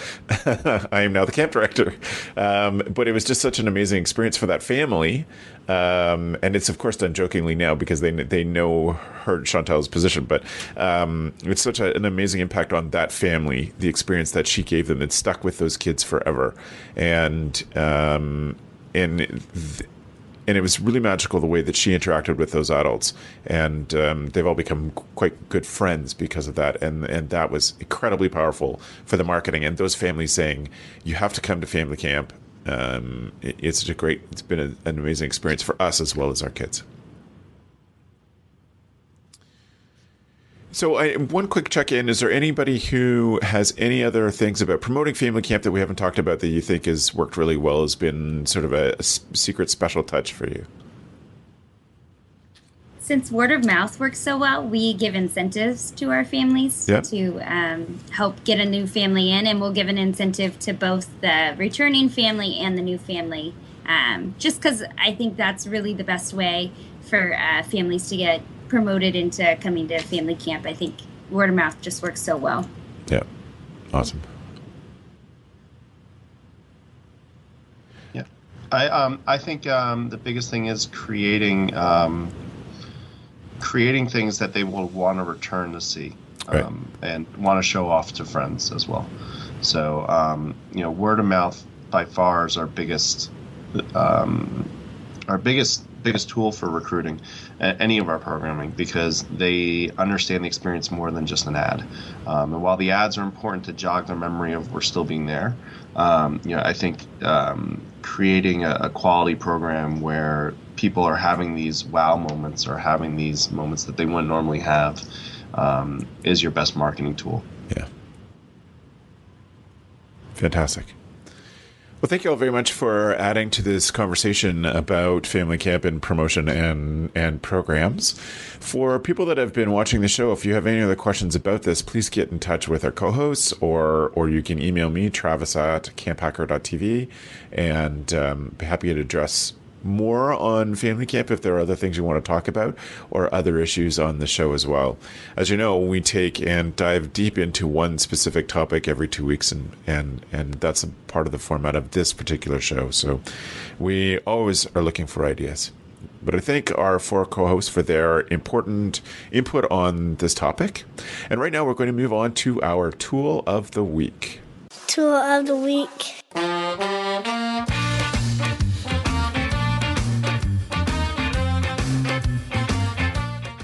I am now the camp director. But it was just such an amazing experience for that family. And it's, of course, done jokingly now because they know her, Chantal's position. But it's such an amazing impact on that family, the experience that she gave them that stuck with those kids forever. And it was really magical the way that she interacted with those adults, and they've all become quite good friends because of that. And that was incredibly powerful for the marketing, and those families saying, "You have to come to family camp." It's been an amazing experience for us as well as our kids. So one quick check-in, is there anybody who has any other things about promoting family camp that we haven't talked about that you think has worked really well, has been sort of a secret special touch for you? Since word of mouth works so well, we give incentives to our families to help get a new family in, and we'll give an incentive to both the returning family and the new family, just because I think that's really the best way for families to get promoted into coming to family camp. I think word of mouth just works so well. Yeah. Awesome. Yeah. I think the biggest thing is creating things that they will want to return to see, and want to show off to friends as well. So, word of mouth by far is our biggest tool for recruiting any of our programming, because they understand the experience more than just an ad. And while the ads are important to jog their memory of we're still being there, I think creating a quality program where people are having these wow moments or having these moments that they wouldn't normally have is your best marketing tool. Yeah. Fantastic. Well, thank you all very much for adding to this conversation about family camp and promotion and programs. For people that have been watching the show, if you have any other questions about this, please get in touch with our co-hosts, or you can email me, Travis at camphacker.tv, and be happy to address more on family camp if there are other things you want to talk about or other issues on the show as well. As you know, we take and dive deep into one specific topic every 2 weeks, and that's a part of the format of this particular show. So we always are looking for ideas. But I thank our 4 co-hosts for their important input on this topic. And right now we're going to move on to our tool of the week. Tool of the week.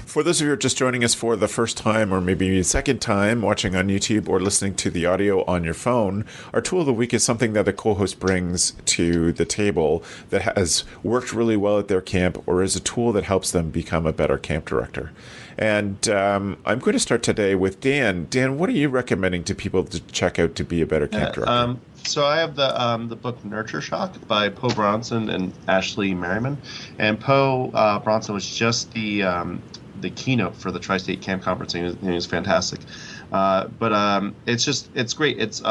For those of you who are just joining us for the first time or maybe second time watching on YouTube or listening to the audio on your phone, our tool of the week is something that a co-host brings to the table that has worked really well at their camp or is a tool that helps them become a better camp director. And I'm going to start today with Dan. Dan, what are you recommending to people to check out to be a better camp director? So I have the book Nurture Shock by Poe Bronson and Ashley Merriman. And Poe Bronson was just the keynote for the Tri-State Camp Conference. He was fantastic. But it's great. It's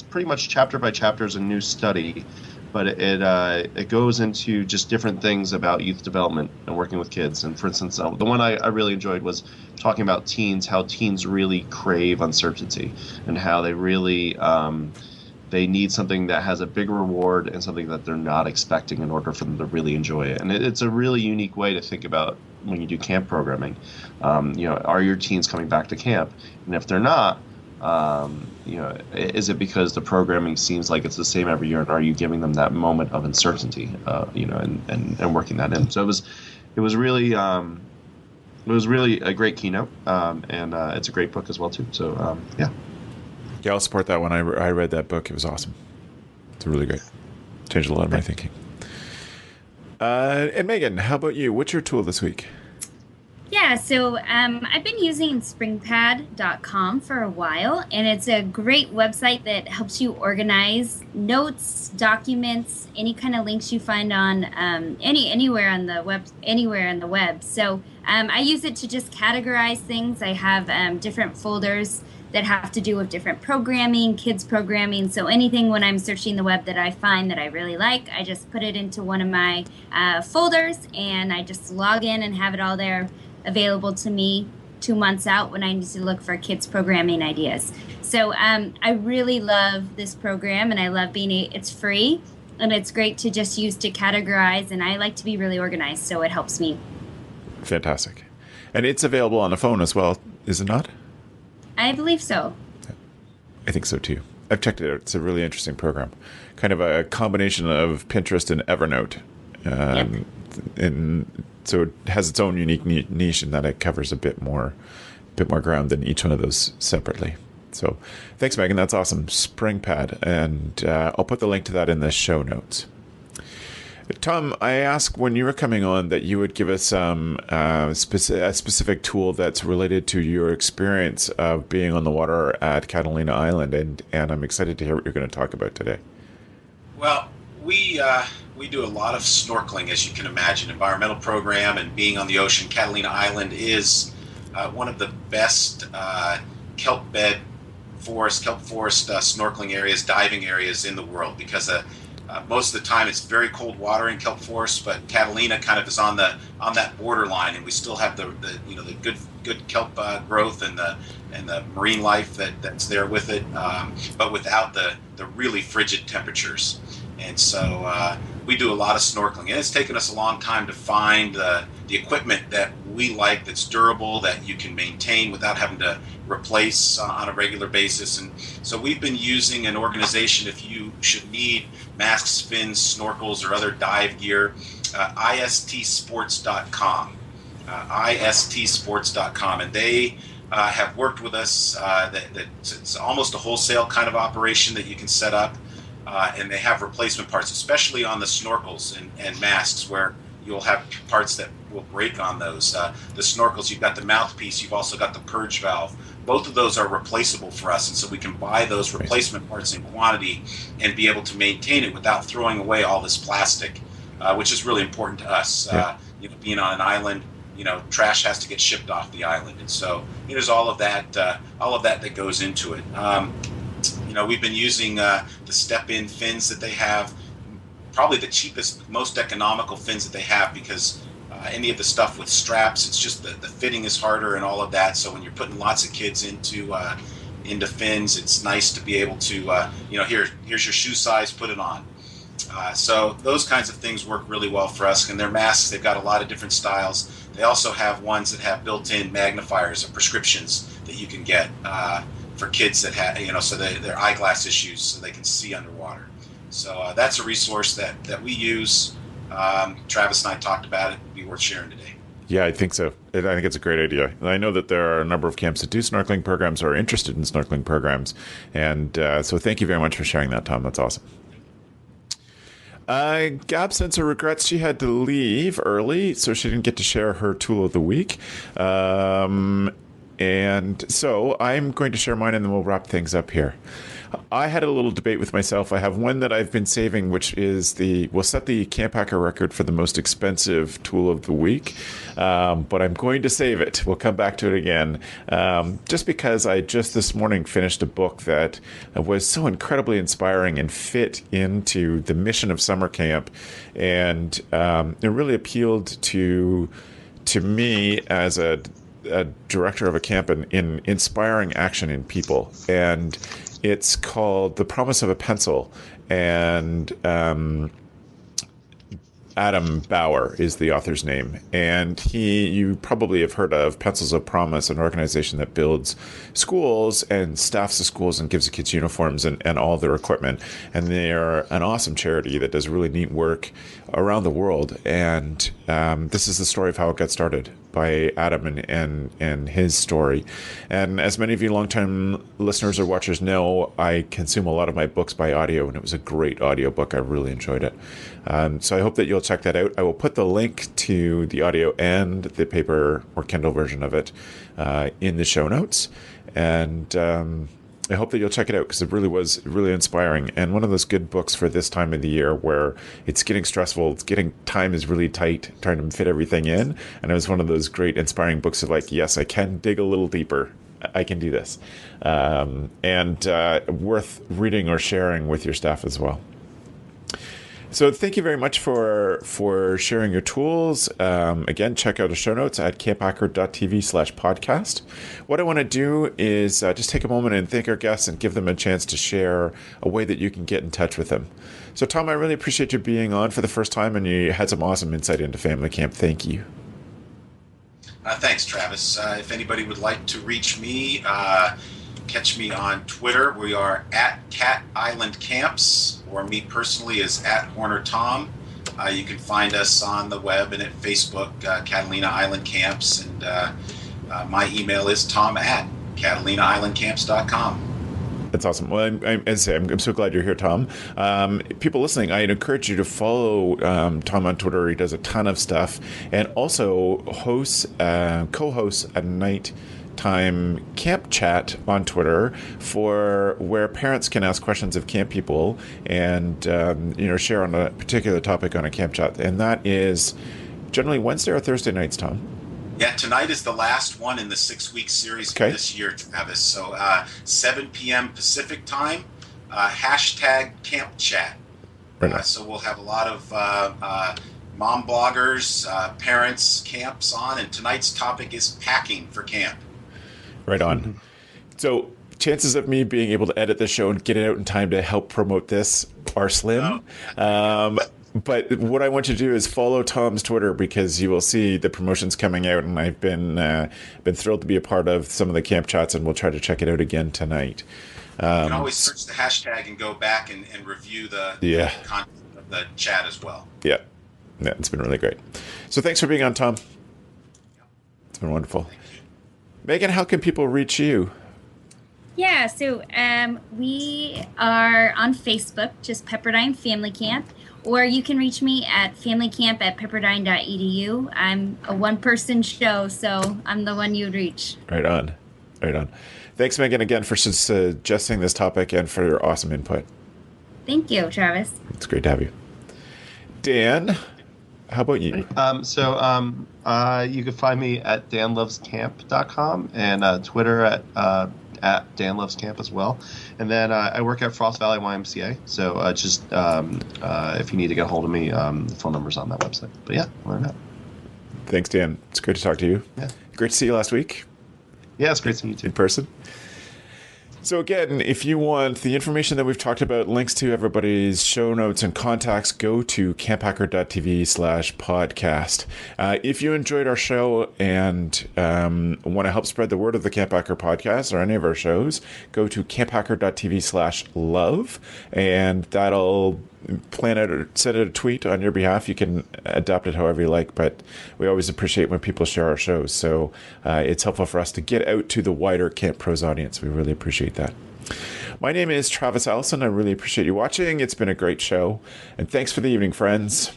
pretty much chapter by chapter is a new study, but it goes into just different things about youth development and working with kids. And for instance, the one I really enjoyed was talking about teens, how teens really crave uncertainty and how they really they need something that has a big reward and something that they're not expecting in order for them to really enjoy it. And it's a really unique way to think about when you do camp programming. Are your teens coming back to camp? And if they're not, is it because the programming seems like it's the same every year? And are you giving them that moment of uncertainty, and working that in? So it was really a great keynote. And it's a great book as well, too. So, yeah. Yeah, I'll support that one. I read that book. It was awesome. It's really great. Changed a lot of my thinking. And Megan, how about you? What's your tool this week? Yeah, so I've been using springpad.com for a while, and it's a great website that helps you organize notes, documents, any kind of links you find on anywhere on the web. So I use it to just categorize things. I have different folders that have to do with different programming, kids programming. So anything when I'm searching the web that I find that I really like, I just put it into one of my folders, and I just log in and have it all there available to me 2 months out when I need to look for kids programming ideas. So I really love this program, and I love it's free, and it's great to just use to categorize, and I like to be really organized, so it helps me. Fantastic. And it's available on the phone as well, is it not? I believe so. I think so too. I've checked it out. It's a really interesting program. Kind of a combination of Pinterest and Evernote. Yep. And so it has its own unique niche in that it covers a bit more ground than each one of those separately. So thanks, Megan. That's awesome. SpringPad. And I'll put the link to that in the show notes. Tom, I asked when you were coming on that you would give us a specific tool that's related to your experience of being on the water at Catalina Island, and I'm excited to hear what you're going to talk about today. Well, we do a lot of snorkeling, as you can imagine. Environmental program and being on the ocean. Catalina Island is one of the best kelp forest snorkeling areas, diving areas in the world, because most of the time it's very cold water in kelp forest, but Catalina kind of is on that borderline, and we still have the good kelp growth and the marine life that's there with it, but without the really frigid temperatures. And so we do a lot of snorkeling, and it's taken us a long time to find the equipment that we like, that's durable, that you can maintain without having to replace on a regular basis. And so we've been using an organization, if you should need masks, fins, snorkels, or other dive gear, istsports.com. istsports.com, and they have worked with us. It's almost a wholesale kind of operation that you can set up, and they have replacement parts, especially on the snorkels and masks, where you'll have parts that will break on those. The snorkels, you've got the mouthpiece, you've also got the purge valve. both of those are replaceable for us, and so we can buy those replacement parts in quantity and be able to maintain it without throwing away all this plastic, which is really important to us. Being on an island, trash has to get shipped off the island, and so there's all of that that goes into it. We've been using the step-in fins that they have, probably the cheapest, most economical fins that they have, because any of the stuff with straps, it's just the fitting is harder and all of that. So when you're putting lots of kids into fins, it's nice to be able to, here's your shoe size, put it on. So those kinds of things work really well for us. And their masks, they've got a lot of different styles. They also have ones that have built-in magnifiers or prescriptions that you can get for kids that have, so their eyeglass issues, so they can see underwater. So that's a resource that we use. Travis and I talked about it. It'd be worth sharing today. Yeah, I think so. I think it's a great idea. I know that there are a number of camps that do snorkeling programs or are interested in snorkeling programs. And so thank you very much for sharing that, Tom. That's awesome. Gab sends her regrets she had to leave early, so she didn't get to share her tool of the week. And so I'm going to share mine, and then we'll wrap things up here. I had a little debate with myself. I have one that I've been saving, which is will set the CampHacker record for the most expensive tool of the week. But I'm going to save it. We'll come back to it again. Just because I just this morning finished a book that was so incredibly inspiring and fit into the mission of summer camp. And it really appealed to me as a director of a camp in inspiring action in people. And it's called The Promise of a Pencil, and Adam Bauer is the author's name. And you probably have heard of Pencils of Promise, an organization that builds schools and staffs the schools and gives the kids uniforms and all their equipment. And they're an awesome charity that does really neat work around the world. And this is the story of how it got started by Adam and his story. And as many of you longtime listeners or watchers know, I consume a lot of my books by audio, and it was a great audiobook. I really enjoyed it. So I hope that you'll check that out. I will put the link to the audio and the paper or Kindle version of it in the show notes. And I hope that you'll check it out, because it really was really inspiring, and one of those good books for this time of the year where it's getting stressful, time is really tight, trying to fit everything in. And it was one of those great inspiring books of like, yes, I can dig a little deeper. I can do this. And worth reading or sharing with your staff as well. So thank you very much for sharing your tools. Again, check out the show notes at camphacker.tv/podcast. What I want to do is just take a moment and thank our guests and give them a chance to share a way that you can get in touch with them. So Tom, I really appreciate you being on for the first time, and you had some awesome insight into family camp. Thank you. Thanks, Travis. If anybody would like to reach me, catch me on Twitter. We are at Cat Island Camps, or me personally is at Horner Tom. You can find us on the web and at Facebook, Catalina Island Camps, and my email is tom@catalinaislandcamps.com. That's awesome. Well, I'm so glad you're here, Tom. People listening, I'd encourage you to follow Tom on Twitter. He does a ton of stuff, and also co-hosts a nighttime camp chat on Twitter for where parents can ask questions of camp people and share on a particular topic on a camp chat, and that is generally Wednesday or Thursday nights, Tom. Yeah, tonight is the last one in the 6-week series for this year, Travis. So 7 p.m. Pacific time, hashtag camp chat. Right. So we'll have a lot of mom bloggers, parents, camps on, and tonight's topic is packing for camp. Right on. So chances of me being able to edit this show and get it out in time to help promote this are slim. But what I want you to do is follow Tom's Twitter, because you will see the promotions coming out, and I've been thrilled to be a part of some of the camp chats, and we'll try to check it out again tonight. You can always search the hashtag and go back and review the content of the chat as well. Yeah, it's been really great. So thanks for being on, Tom. It's been wonderful. Megan, how can people reach you? Yeah, so we are on Facebook, just Pepperdine Family Camp, or you can reach me at familycamp@pepperdine.edu. I'm a one-person show, so I'm the one you'd reach. Right on. Right on. Thanks, Megan, again for suggesting this topic and for your awesome input. Thank you, Travis. It's great to have you. Dan, how about you? You can find me at danlovescamp.com and Twitter at danlovescamp as well. And then I work at Frost Valley YMCA. So if you need to get a hold of me, the phone number's on that website. But yeah, learn that. Thanks, Dan. It's great to talk to you. Yeah. Great to see you last week. Yeah, it's great seeing you too. In person. So again, if you want the information that we've talked about, links to everybody's show notes and contacts, go to camphacker.tv/podcast. If you enjoyed our show and want to help spread the word of the CampHacker podcast or any of our shows, go to camphacker.tv/love, and that'll plan it or set a tweet on your behalf. You can adapt it however you like, but we always appreciate when people share our shows. So it's helpful for us to get out to the wider Camp Pros audience. We really appreciate that. My name is Travis Allison. I really appreciate you watching. It's been a great show. And thanks for the evening, friends.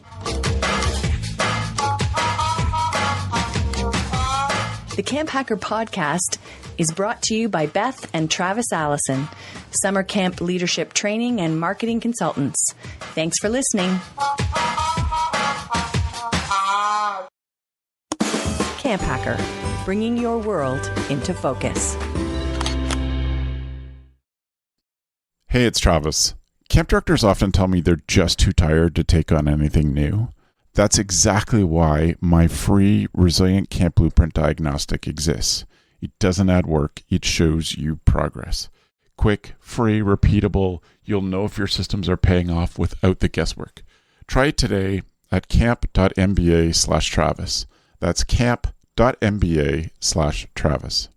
The CampHacker podcast is brought to you by Beth and Travis Allison, summer camp leadership training and marketing consultants. Thanks for listening. CampHacker, bringing your world into focus. Hey, it's Travis. Camp directors often tell me they're just too tired to take on anything new. That's exactly why my free Resilient Camp Blueprint Diagnostic exists. It doesn't add work, it shows you progress. Quick, free, repeatable, you'll know if your systems are paying off without the guesswork. Try it today at camp.mba/Travis. That's camp.mba/Travis.